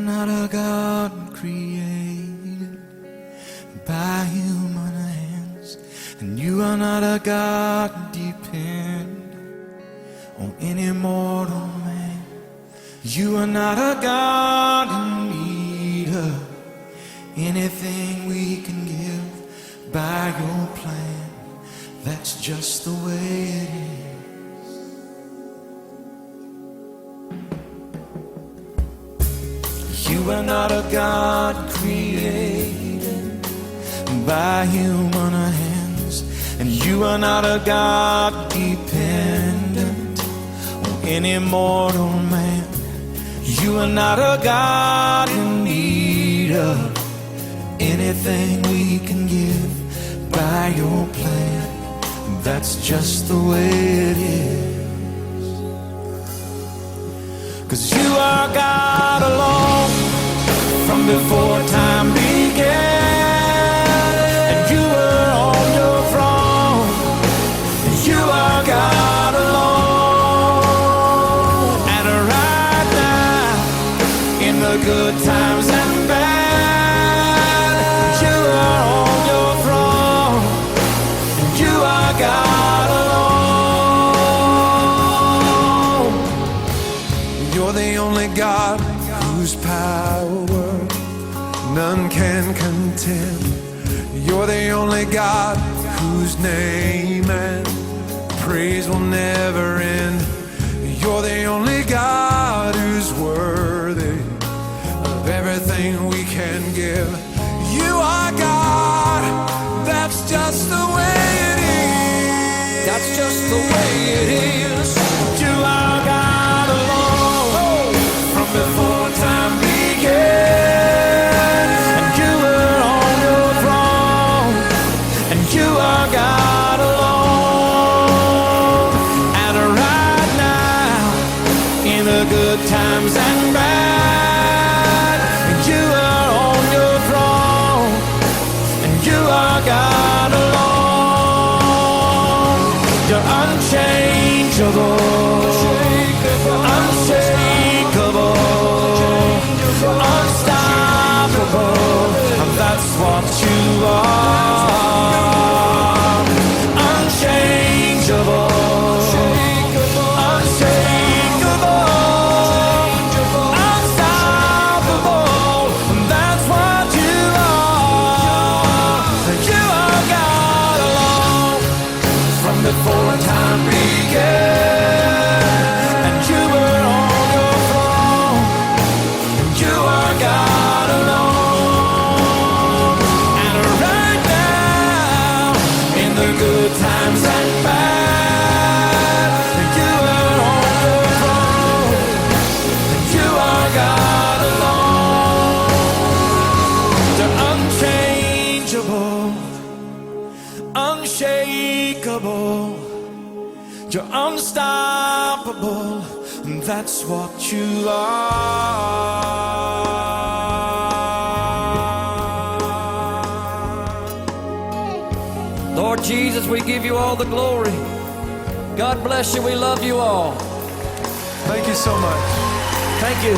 not a God created by human hands, and you are not a God dependent on any mortal man. You are not a God in need of anything we can give by your plan. That's just the way it is. You are not a God created by human hands, and you are not a God dependent on any mortal man. You are not a God in need of anything we can give by your plan. That's just the way it is. 'Cause you are God alone from before time began, and you were on your throne. You are God alone, and right now, in the good times and bad, you are on your throne. You are God alone. You're the only God whose power none can contend. You're the only God whose name and praise will never end. You're the only God who's worthy of everything we can give. You are God, that's just the way it is. That's just the way it is. You are God alone from before time began, and you were on your throne, and you are God alone, and right now, in the good times and bad, you are on your throne, and you are God alone. You're unchangeable, unshakable, unstoppable. That's what you are. Unchangeable, unshakable, unstoppable. That's what you are. You are God alone from before time began, and you were on your throne. You are God alone, and right now, in the good times and bad, you are on your throne. You are God alone. You're unchangeable, unshakable, you're unstoppable, and that's what you are. Lord Jesus, we give you all the glory. God bless you. We love you all. Thank you so much. Thank you.